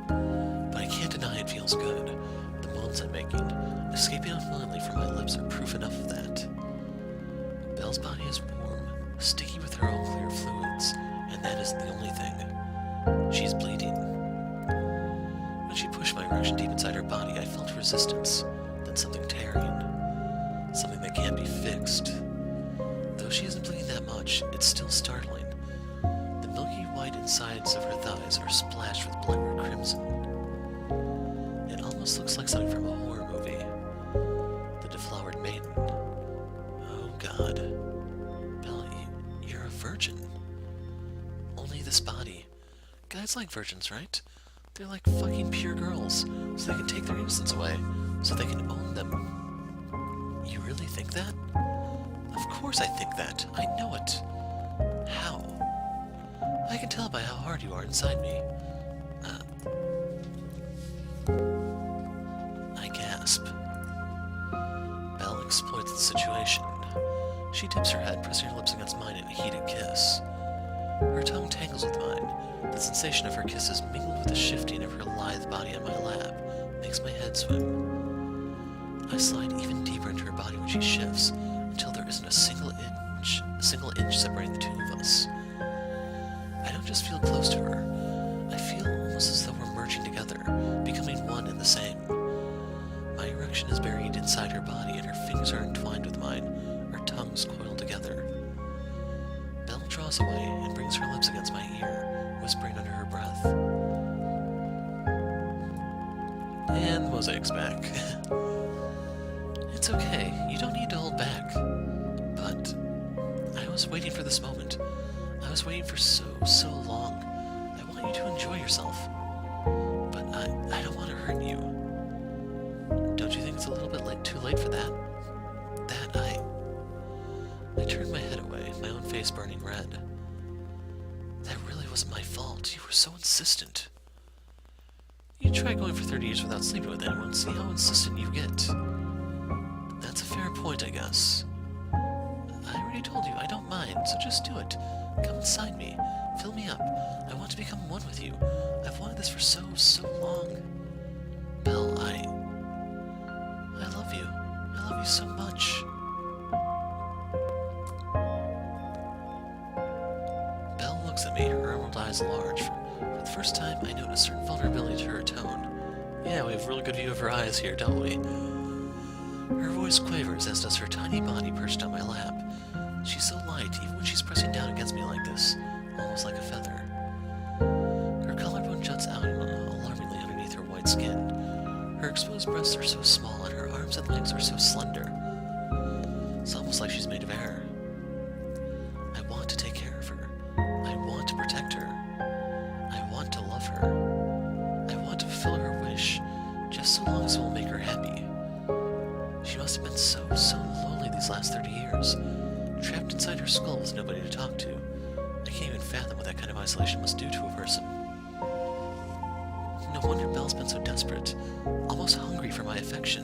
But I can't deny it feels good. The moans I'm making, escaping unwillingly from my lips, are proof enough of that. Belle's body is warm, sticky with her own clear fluids, and that isn't the only thing. She's bleeding. When she pushed my erection deep inside her body, I felt resistance, then something tearing. Something that can't be fixed. Though she isn't bleeding that much, it's still startling. The milky white insides of her thighs are splashed with blood red crimson. It almost looks like something from a horror movie. The Deflowered Maiden. Oh God. Belle, you're a virgin. Only this body. Guys like virgins, right? They're like fucking pure girls, so they can take their innocence away, so they can own them. You really think that? Of course I think that. I know it. How? I can tell by how hard you are inside me. I gasp. Belle exploits the situation. She tips her head, pressing her lips against mine in a heated kiss. Her tongue tangles with mine. The sensation of her kisses mingled with the shifting of her lithe body on my lap makes my head swim. I slide even deeper into her body when she shifts, until there isn't a single inch separating the two of us. I don't just feel close to her, I feel almost as though we're merging together, becoming one and the same. My erection is buried inside her body and her fingers are entwined with mine, our tongues coiled together. Belle draws away and brings her lips against my ear, whispering under her breath. And the mosaic's back. It's okay, you don't need to hold back. But I was waiting for this moment. I was waiting for so long. I want you to enjoy yourself. But I don't want to hurt you. Don't you think it's a little bit too late for that? I turned my head away, my own face burning red. That really wasn't my fault. You were so insistent. You try going for 30 years without sleeping with anyone, see how insistent you get. That's a fair point, I guess. I already told you, I don't mind, so just do it. Come inside me. Fill me up. I want to become one with you. I've wanted this for so long. Belle, I love you. I love you so much. Belle looks at me, her emerald eyes large. For the first time, I note a certain vulnerability to her tone. Yeah, we have a really good view of her eyes here, don't we? Her voice quavers, as does her tiny body perched on my lap. She's so light, even when she's pressing down against me like this, almost like a feather. Her collarbone juts out alarmingly underneath her white skin. Her exposed breasts are so small, and her arms and legs are so slender. It's almost like she's made of air. I want to take care of her. I want to protect her. I want to love her. I want to fulfill her wish, just so long as it will make her happy. She must have been so lonely these last 30 years, trapped inside her skull with nobody to talk to. I can't even fathom what that kind of isolation must do to a person. No wonder Belle's been so desperate, almost hungry for my affection.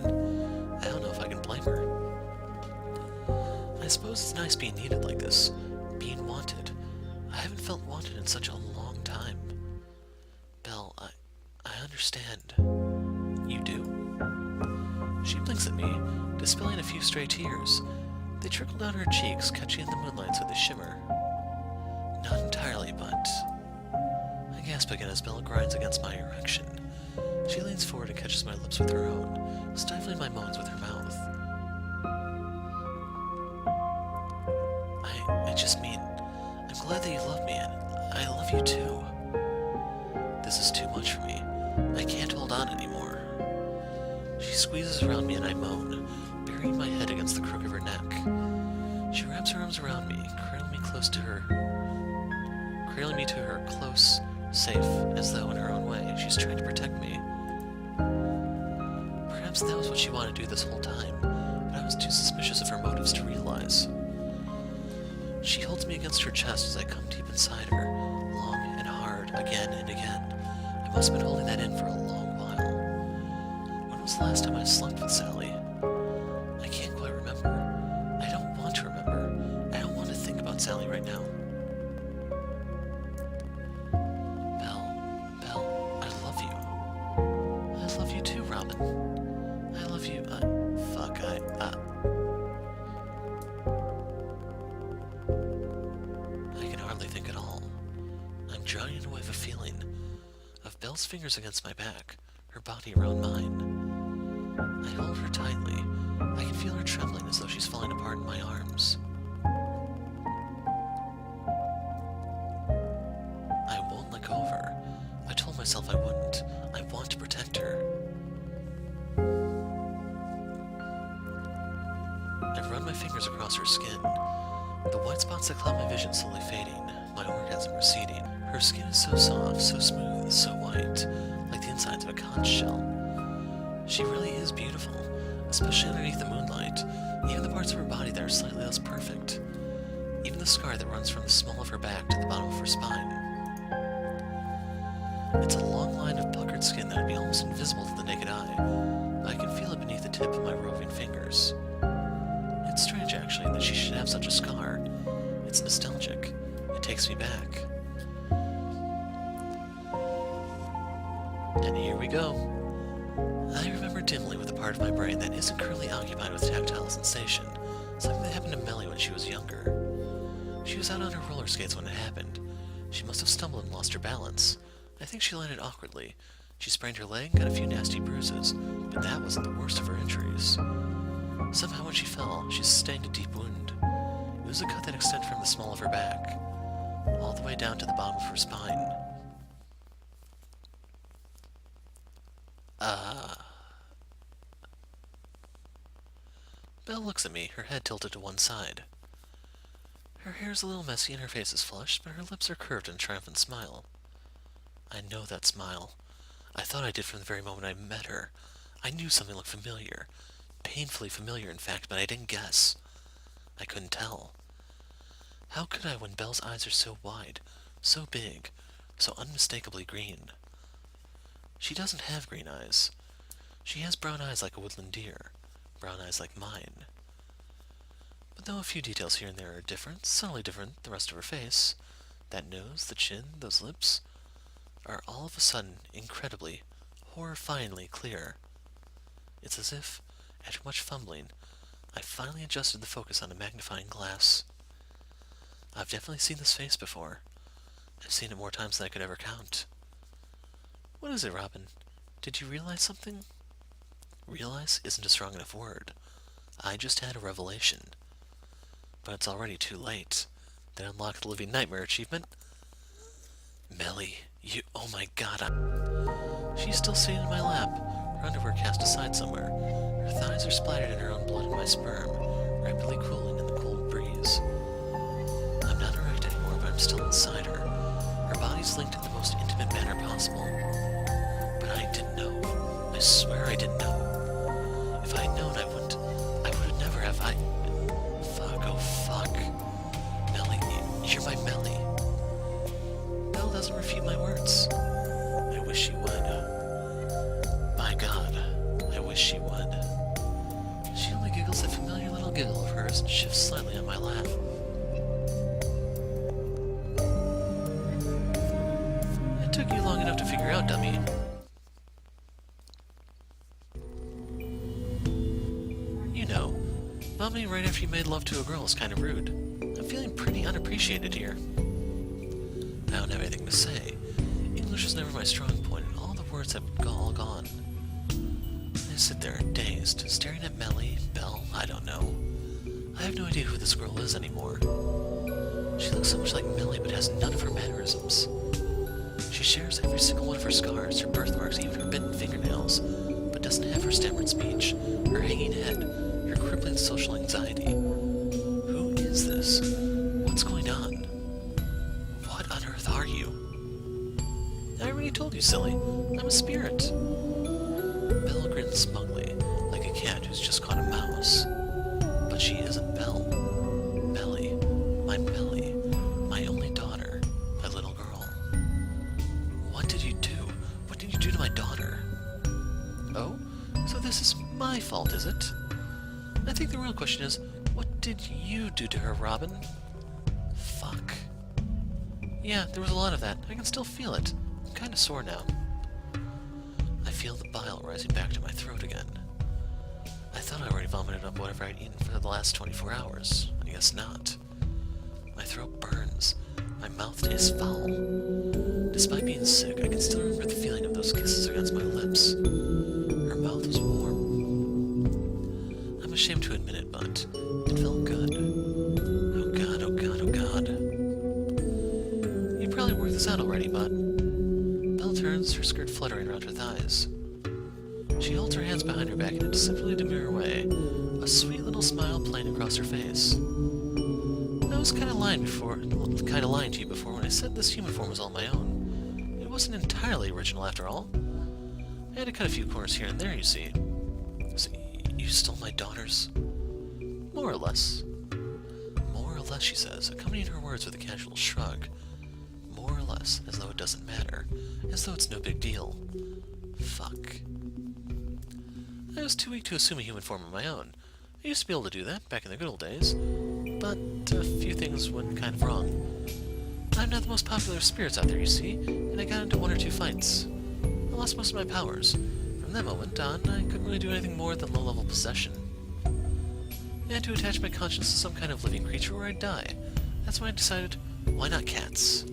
I don't know if I can blame her. I suppose it's nice being needed like this, being wanted. I haven't felt wanted in such a long time. Belle, I understand. You do? She blinks at me, dispelling a few stray tears. They trickle down her cheeks, catching in the moonlights with a shimmer. Not entirely, but... I gasp again as Belle grinds against my erection. She leans forward and catches my lips with her own, stifling my moans with her mouth. I just mean, I'm glad that you love me, and I love you too. This is too much for me. I can't hold on anymore. She squeezes around me and I moan, burying my head against the crook of her neck. She wraps her arms around me, cradling me to her close, safe, as though in her own way she's trying to protect me. Perhaps that was what she wanted to do this whole time, but I was too suspicious of her motives to realize. She holds me against her chest as I come deep inside her, long and hard, again and again. I must have been holding that in for a long while. When was the last time I slept with Sally? I can't quite remember. I don't want to remember. I don't want to think about Sally right now. Belle, I love you. I love you too, Robin. I love you. I can hardly think at all. I'm drowning in a wave of feeling, of Belle's fingers against my back, her body around mine. I hold her tightly. I can feel her trembling as though she's falling apart in my arms. I won't let go of her. I told myself I wouldn't. I want to protect her. I've run my fingers across her skin. The white spots that cloud my vision slowly fading, my orgasm receding. Her skin is so soft, so smooth, so white, like the insides of a conch shell. She really is beautiful, especially underneath the moonlight, even the parts of her body that are slightly less perfect. Even the scar that runs from the small of her back to the bottom of her spine. It's a long line of puckered skin that would be almost invisible to the naked eye, but I can feel it beneath the tip of my roving fingers. It's strange, actually, that she should have such a scar. It's nostalgic. It takes me back. And here we go. I remember dimly with a part of my brain that isn't currently occupied with tactile sensation, something that happened to Melly when she was younger. She was out on her roller skates when it happened. She must have stumbled and lost her balance. I think she landed awkwardly. She sprained her leg and got a few nasty bruises, but that wasn't the worst of her injuries. Somehow when she fell, she sustained a deep wound. It was a cut that extended from the small of her back, all the way down to the bottom of her spine. Belle looks at me, her head tilted to one side. Her hair's a little messy and her face is flushed, but her lips are curved in a triumphant smile. I know that smile. I thought I did from the very moment I met her. I knew something looked familiar. Painfully familiar, in fact, but I didn't guess. I couldn't tell. How could I when Belle's eyes are so wide, so big, so unmistakably green? She doesn't have green eyes. She has brown eyes like a woodland deer, brown eyes like mine. But though a few details here and there are different, subtly different, the rest of her face, that nose, the chin, those lips, are all of a sudden incredibly, horrifyingly clear. It's as if, after much fumbling, I finally adjusted the focus on a magnifying glass. I've definitely seen this face before. I've seen it more times than I could ever count. What is it, Robin? Did you realize something? Realize isn't a strong enough word. I just had a revelation. But it's already too late. That unlocked the Living Nightmare achievement. Melly, you... oh my god, She's still sitting in my lap, her underwear cast aside somewhere. Her thighs are splattered in her own blood and my sperm, rapidly cooling in the cold breeze. I'm not erect anymore, but I'm still inside her. Her body's linked in the most intimate manner possible. But I didn't know. I swear I didn't know. If I had known, I would never have. Fuck, oh fuck. Melly, you're my Melly. Belle doesn't refute my words. I wish she would. My god, I wish she would. She only giggles that familiar little giggle of hers and shifts slightly on my lap. It took you long enough to figure out, dummy. You know, vomiting right after you made love to a girl is kind of rude. I'm feeling pretty unappreciated here. I don't have anything to say. English is never my strong point, and all the words have all gone. I sit there, dazed, staring at Melly, Belle, I don't know. I have no idea who this girl is anymore. She looks so much like Melly, but has none of her mannerisms. She shares every single one of her scars, her birthmarks, even her bitten fingernails, but doesn't have her stammered speech, her hanging head, her crippling social anxiety. Who is this? What's going on? What on earth are you? I already told you, silly. I'm a spirit. Belle grins smugly, like a cat who's just caught a mouse. But she isn't Belle. Melly. My Melly. My only daughter. My little girl. What did you do? What did you do to my daughter? Oh? So this is my fault, is it? I think the real question is, what did you do to her, Robin? Fuck. Yeah, there was a lot of that. I can still feel it. I'm kinda sore now. I feel the bile rising back to my throat again. I thought I already vomited up whatever I'd eaten for the last 24 hours. I guess not. My throat burns. My mouth tastes foul. Despite being sick, I can still remember the feeling of those kisses against my lips. Her mouth was warm. I'm ashamed to admit it, but it felt good. Oh god, oh god, oh god. You probably worked this out already, but... Belle turns, her skirt fluttering around her thighs. She holds her hands behind her back in a deceptively demure way, a sweet little smile playing across her face. I was kinda lying to you before when I said this human form was all my own. It wasn't entirely original after all. I had to cut a few corners here and there, you see. So, you stole my daughters? More or less. More or less, she says, accompanying her words with a casual shrug. More or less, as though it doesn't matter, as though it's no big deal. Fuck. I was too weak to assume a human form of my own. I used to be able to do that, back in the good old days, but a few things went kind of wrong. I'm not the most popular of spirits out there, you see, and I got into one or two fights. I lost lost most of my powers. From that moment on, I couldn't really do anything more than low-level possession. I had to attach my conscience to some kind of living creature or I'd die. That's when I decided, why not cats?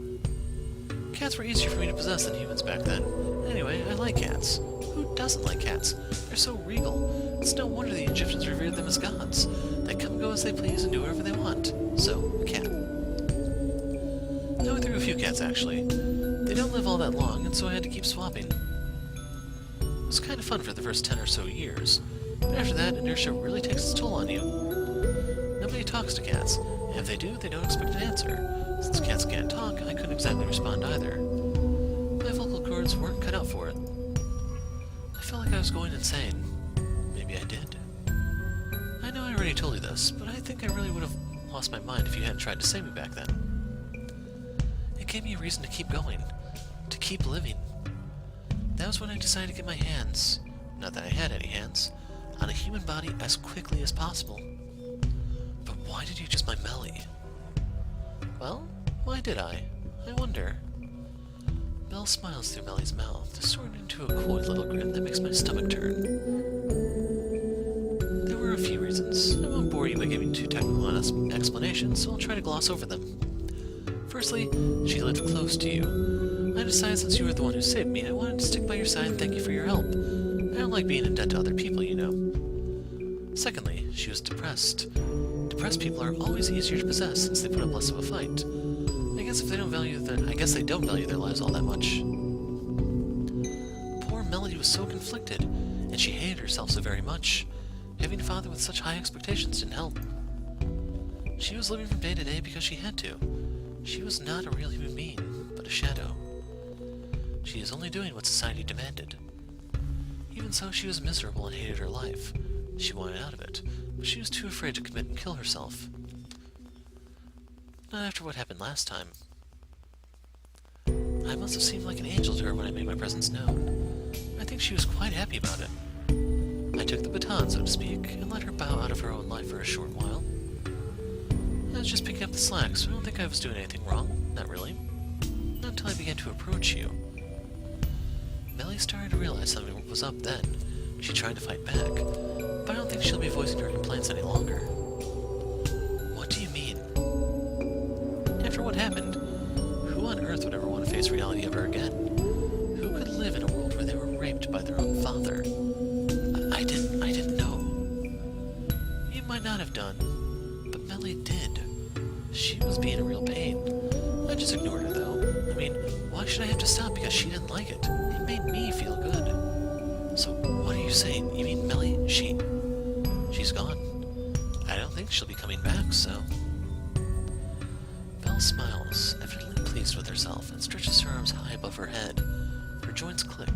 Cats were easier for me to possess than humans back then. Anyway, I like cats. Who doesn't like cats? They're so regal. It's no wonder the Egyptians revered them as gods. They come and go as they please and do whatever they want. So, a cat. I went through a few cats, actually. They don't live all that long, and so I had to keep swapping. It was kind of fun for the first 10 or so years, but after that, inertia really takes its toll on you. Nobody talks to cats, and if they do, they don't expect an answer. Since cats can't talk, I couldn't exactly respond either. My vocal cords weren't cut out for it. I felt like I was going insane. Maybe I did. I know I already told you this, but I think I really would have lost my mind if you hadn't tried to save me back then. It gave me a reason to keep going, to keep living. That was when I decided to get my hands, not that I had any hands, on a human body as quickly as possible. But why did you just my Melly? Well, why did I wonder. Mel smiles through Melly's mouth, distorted into a coy little grin that makes my stomach turn. There were a few reasons. I won't bore you by giving too technical an explanation, so I'll try to gloss over them. Firstly, she lived close to you. I decided since you were the one who saved me, I wanted to stick by your side and thank you for your help. I don't like being in debt to other people, you know. Secondly, she was depressed. Depressed people are always easier to possess since they put up less of a fight. I guess they don't value their lives all that much. Poor Melody was so conflicted, and she hated herself so very much. Having a father with such high expectations didn't help. She was living from day to day because she had to. She was not a real human being, but a shadow. She is only doing what society demanded. Even so, she was miserable and hated her life. She wanted out of it, but she was too afraid to commit and kill herself. Not after what happened last time. I must have seemed like an angel to her when I made my presence known. I think she was quite happy about it. I took the baton, so to speak, and let her bow out of her own life for a short while. I was just picking up the slack, so I don't think I was doing anything wrong. Not really. Not until I began to approach you. Melly started to realize something was up then. She tried to fight back, but I don't think she'll be voicing her complaints any longer. What do you mean? After what happened, who on earth would ever want to face reality ever again? Who could live in a world where they were raped by their own father? I didn't know. You might not have done, but Melly did. She was being a real pain. I just ignored her, though. I mean, why should I have to stop because she didn't like it? It made me feel good. So, what are you saying? You mean Melly, she's gone? I don't think she'll be coming back, so... Belle smiles, evidently pleased with herself, and stretches her arms high above her head. Her joints click,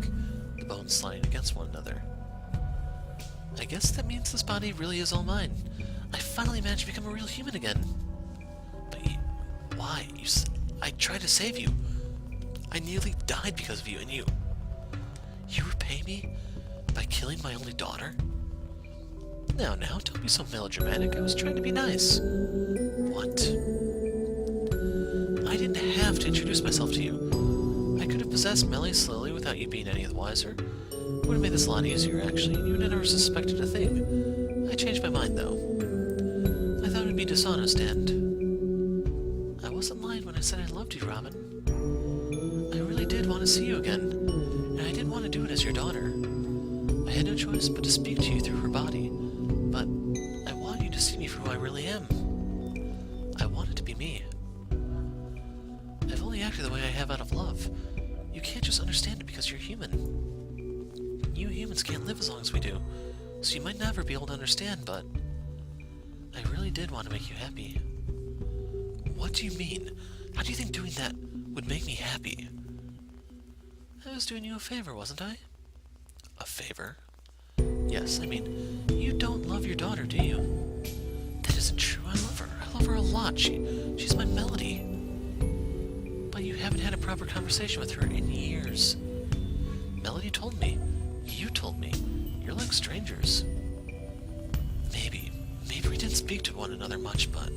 the bones sliding against one another. I guess that means this body really is all mine. I finally managed to become a real human again. But why? I tried to save you. I nearly died because of you, and you repay me by killing my only daughter? Now, don't be so melodramatic. I was trying to be nice. What? I didn't have to introduce myself to you. I could have possessed Melly slowly without you being any the wiser. It would have made this a lot easier, actually, and you would have never suspected a thing. I changed my mind, though. I thought it would be dishonest, and... I wasn't lying when I said I loved you, Robin. I really did want to see you again, and I didn't want to do it as your daughter. I had no choice but to speak to you through her body, but I want you to see me for who I really am. I wanted to be me. I've only acted the way I have out of love. You can't just understand it because you're human. You humans can't live as long as we do, so you might never be able to understand, but I really did want to make you happy. What do you mean? How do you think doing that would make me happy? I was doing you a favor, wasn't I? A favor? Yes, I mean, you don't love your daughter, do you? That isn't true. I love her. I love her a lot. She's my Melody. But you haven't had a proper conversation with her in years. Melody told me. You told me. You're like strangers. Maybe we didn't speak to one another much, but...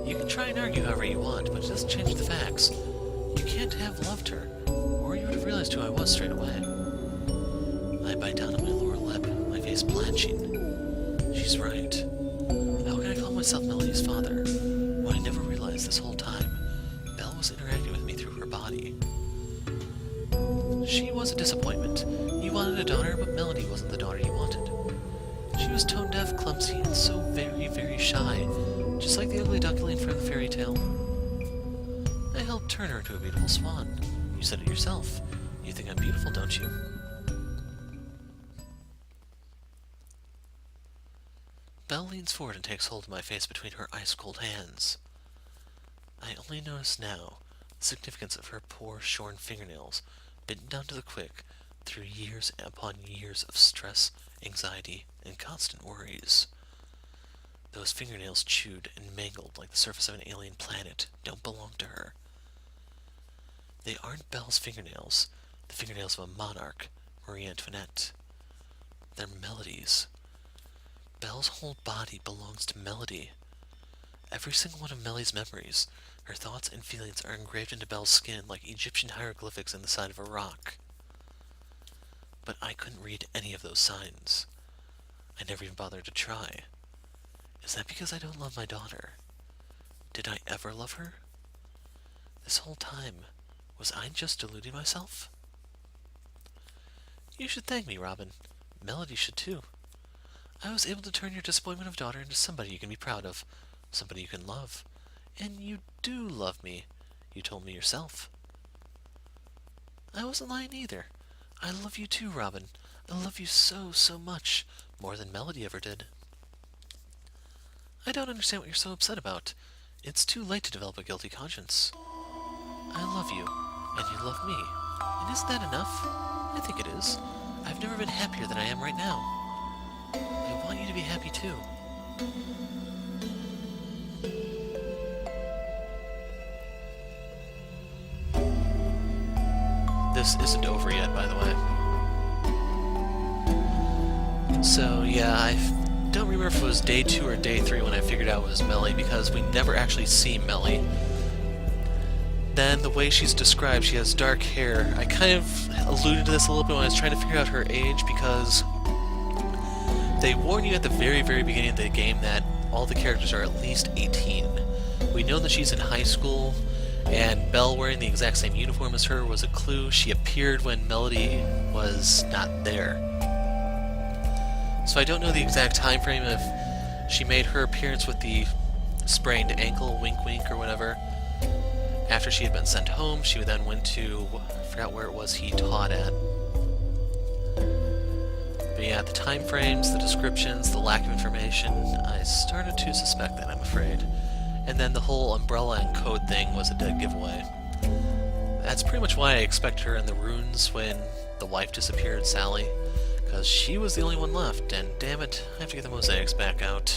You can try and argue however you want, but it doesn't change the facts. You can't have loved her, or you would have realized realized who I was straight away. I bite down on my lower lip, my face blanching. She's right. How can I call myself Melody's father when I never realized this whole time Belle was interacting with me through her body? She was a disappointment. You wanted a daughter, but Melody wasn't the daughter you wanted. She was tone-deaf, clumsy, and so very, very shy, just like the ugly duckling from the fairy tale. I helped turn her into a beautiful swan. You said it yourself. You think I'm beautiful, don't you? Belle leans forward and takes hold of my face between her ice-cold hands. I only notice now the significance of her poor, shorn fingernails, bitten down to the quick through years upon years of stress, anxiety, and constant worries. Those fingernails, chewed and mangled like the surface of an alien planet, don't belong to her. They aren't Belle's fingernails, the fingernails of a monarch, Marie Antoinette. They're Melody's. Belle's whole body belongs to Melody. Every single one of Melody's memories, her thoughts and feelings are engraved into Belle's skin like Egyptian hieroglyphics in the side of a rock. But I couldn't read any of those signs. I never even bothered to try. Is that because I don't love my daughter? Did I ever love her? This whole time, was I just deluding myself? You should thank me, Robin. Melody should too. I was able to turn your disappointment of daughter into somebody you can be proud of, somebody you can love. And you do love me, you told me yourself. I wasn't lying either. I love you too, Robin. I love you so, so much, more than Melody ever did. I don't understand what you're so upset about. It's too late to develop a guilty conscience. I love you, and you love me. And isn't that enough? I think it is. I've never been happier than I am right now. I want you to be happy too. This isn't over yet, by the way. So, yeah, I don't remember if it was day 2 or day 3 when I figured out it was Melly, because we never actually see Melly. Then, the way she's described, she has dark hair. I kind of alluded to this a little bit when I was trying to figure out her age, because they warn you at the very, very beginning of the game that all the characters are at least 18. We know that she's in high school, and Belle wearing the exact same uniform as her was a clue. She appeared when Melody was not there. So I don't know the exact time frame if she made her appearance with the sprained ankle, wink wink or whatever. After she had been sent home, she then went to, I forgot where it was he taught at. But yeah, the time frames, the descriptions, the lack of information, I started to suspect that, I'm afraid. And then the whole umbrella and code thing was a dead giveaway. That's pretty much why I expected her in the ruins when the wife disappeared, Sally. Because she was the only one left, and damn it, I have to get the mosaics back out.